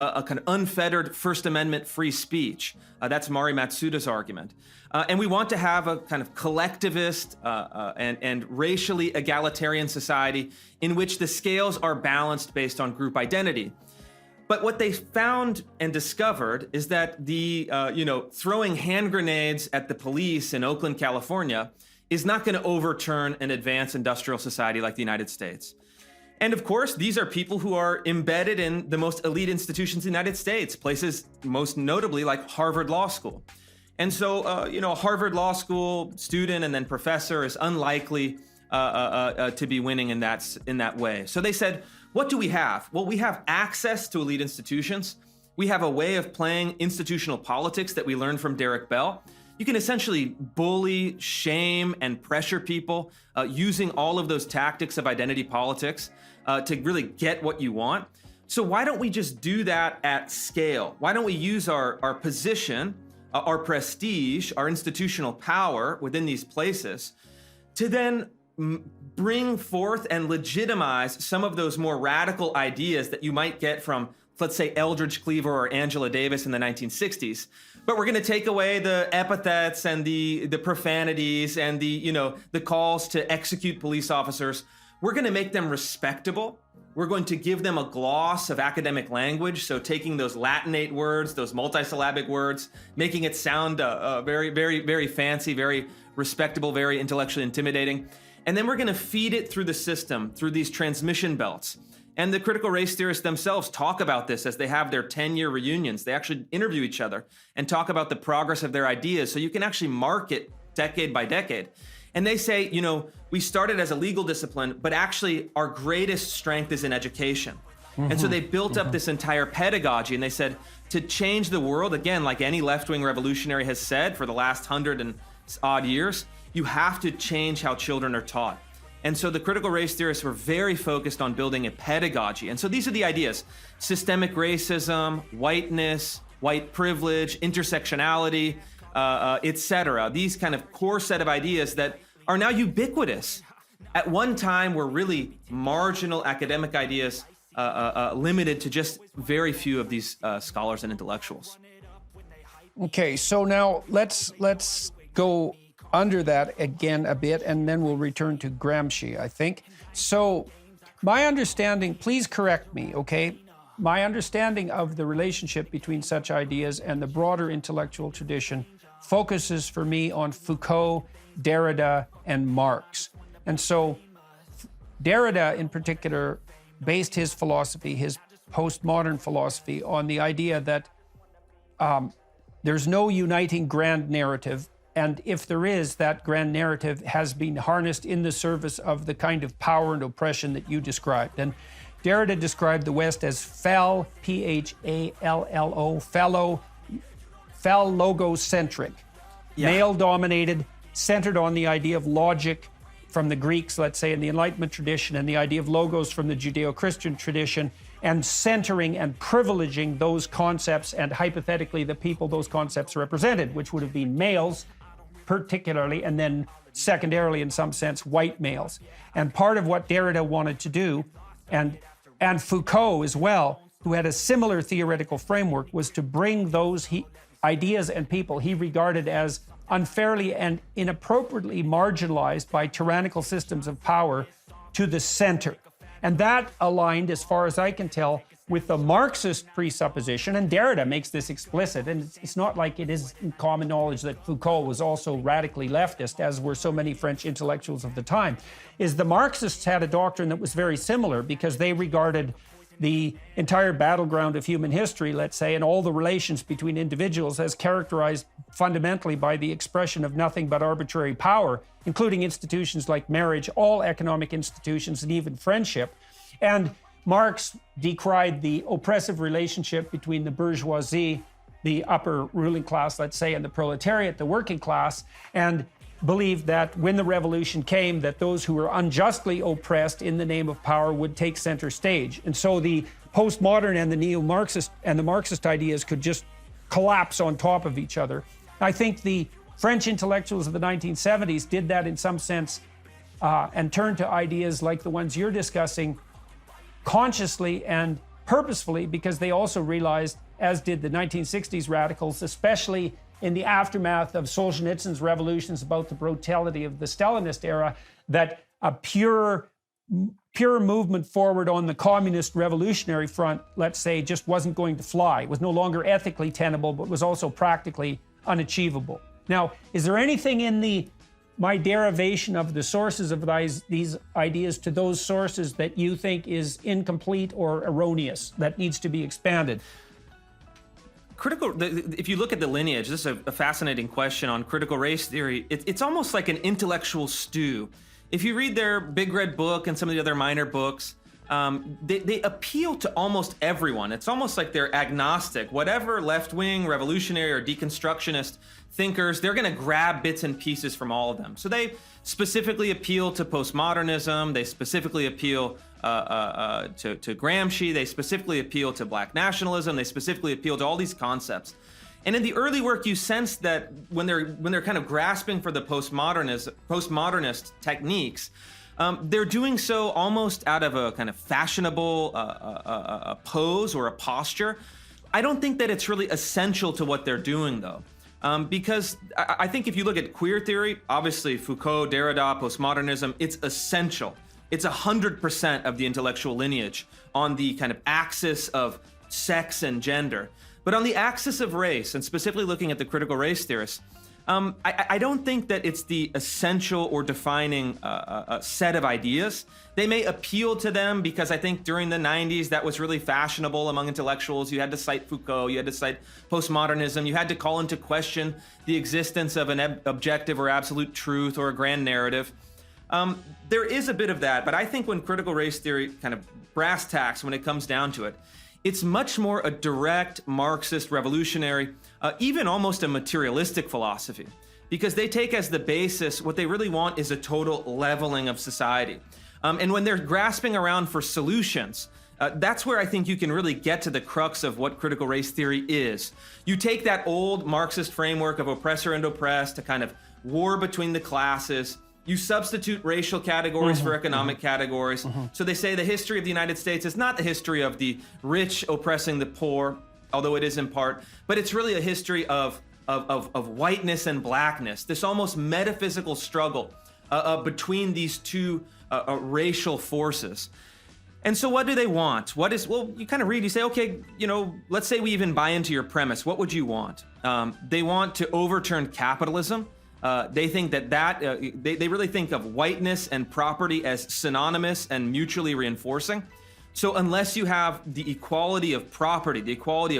a kind of unfettered First Amendment free speech. That's Mari Matsuda's argument. And we want to have a kind of collectivist and racially egalitarian society in which the scales are balanced based on group identity. But what they found and discovered is that the, throwing hand grenades at the police in Oakland, California, is not going to overturn an advanced industrial society like the United States. And of course, these are people who are embedded in the most elite institutions in the United States, places most notably like Harvard Law School. And so, a Harvard Law School student and then professor is unlikely to be winning in that way. So they said, what do we have? Well, we have access to elite institutions. We have a way of playing institutional politics that we learned from Derek Bell. You can essentially bully, shame, and pressure people using all of those tactics of identity politics to really get what you want. So why don't we just do that at scale? Why don't we use our position, our prestige, our institutional power within these places to then bring forth and legitimize some of those more radical ideas that you might get from, let's say, Eldridge Cleaver or Angela Davis in the 1960s. But we're going to take away the epithets and the profanities and the calls to execute police officers. We're going to make them respectable. We're going to give them a gloss of academic language. So taking those Latinate words, those multisyllabic words, making it sound very, very, very fancy, very respectable, very intellectually intimidating. And then we're going to feed it through the system, through these transmission belts. And the critical race theorists themselves talk about this as they have their 10-year reunions. They actually interview each other and talk about the progress of their ideas. So you can actually mark it decade by decade. And they say, we started as a legal discipline, but actually our greatest strength is in education. And so they built up this entire pedagogy, and they said, to change the world, again, like any left-wing revolutionary has said for the last 100 and odd years, you have to change how children are taught. And so the critical race theorists were very focused on building a pedagogy. And so these are the ideas: systemic racism, whiteness, white privilege, intersectionality, etc. These kind of core set of ideas that are now ubiquitous. At one time were really marginal academic ideas limited to just very few of these scholars and intellectuals. Okay, so now let's go under that again a bit, and then we'll return to Gramsci, I think. So my understanding, please correct me, okay? My understanding of the relationship between such ideas and the broader intellectual tradition focuses for me on Foucault, Derrida, and Marx. And so Derrida in particular based his philosophy, his postmodern philosophy, on the idea that there's no uniting grand narrative. And if there is, that grand narrative has been harnessed in the service of the kind of power and oppression that you described. And Derrida described the West as phal, P-H-A-L-L-O, phallogocentric, male-dominated, centered on the idea of logic from the Greeks, let's say, in the Enlightenment tradition, and the idea of logos from the Judeo-Christian tradition, and centering and privileging those concepts and hypothetically the people those concepts represented, which would have been males, particularly, and then secondarily, in some sense, white males. And part of what Derrida wanted to do, and Foucault as well, who had a similar theoretical framework, was to bring those ideas and people he regarded as unfairly and inappropriately marginalized by tyrannical systems of power to the center. And that aligned, as far as I can tell, with the Marxist presupposition, and Derrida makes this explicit, and it's not like it is common knowledge that Foucault was also radically leftist, as were so many French intellectuals of the time, is the Marxists had a doctrine that was very similar because they regarded the entire battleground of human history, let's say, and all the relations between individuals as characterized fundamentally by the expression of nothing but arbitrary power, including institutions like marriage, all economic institutions, and even friendship. And Marx decried the oppressive relationship between the bourgeoisie, the upper ruling class, let's say, and the proletariat, the working class, and believed that when the revolution came, that those who were unjustly oppressed in the name of power would take center stage. And so the postmodern and the neo-Marxist and the Marxist ideas could just collapse on top of each other. I think the French intellectuals of the 1970s did that in some sense and turned to ideas like the ones you're discussing consciously and purposefully, because they also realized, as did the 1960s radicals, especially in the aftermath of Solzhenitsyn's revolutions about the brutality of the Stalinist era, that a pure movement forward on the communist revolutionary front, let's say, just wasn't going to fly. It was no longer ethically tenable, but was also practically unachievable. Now, is there anything in my derivation of the sources of these ideas to those sources that you think is incomplete or erroneous, that needs to be expanded? If you look at the lineage, this is a fascinating question on critical race theory. It's almost like an intellectual stew. If you read their Big Red Book and some of the other minor books, they appeal to almost everyone. It's almost like they're agnostic. Whatever left-wing, revolutionary, or deconstructionist thinkers, they're going to grab bits and pieces from all of them. So they specifically appeal to postmodernism. They specifically appeal to Gramsci. They specifically appeal to black nationalism. They specifically appeal to all these concepts. And in the early work, you sense that when they're kind of grasping for the postmodernist techniques, they're doing so almost out of a kind of fashionable a pose or a posture. I don't think that it's really essential to what they're doing, though. Because I think if you look at queer theory, obviously Foucault, Derrida, postmodernism, it's essential. It's 100% of the intellectual lineage on the kind of axis of sex and gender. But on the axis of race, and specifically looking at the critical race theorists, I don't think that it's the essential or defining set of ideas. They may appeal to them because I think during the 90s that was really fashionable among intellectuals. You had to cite Foucault, you had to cite postmodernism, you had to call into question the existence of an objective or absolute truth or a grand narrative. There is a bit of that, but I think when critical race theory kind of brass tacks, when it comes down to it, it's much more a direct Marxist revolutionary, even almost a materialistic philosophy, because they take as the basis what they really want is a total leveling of society. And when they're grasping around for solutions, that's where I think you can really get to the crux of what critical race theory is. You take that old Marxist framework of oppressor and oppressed to kind of war between the classes. You substitute racial categories for economic categories. So they say the history of the United States is not the history of the rich oppressing the poor, although it is in part, but it's really a history of whiteness and blackness, this almost metaphysical struggle between these two racial forces. And so what do they want? Well, you kind of read, you say, okay, let's say we even buy into your premise. What would you want? They want to overturn capitalism. They think they really think of whiteness and property as synonymous and mutually reinforcing. So unless you have the equality of property, the equality of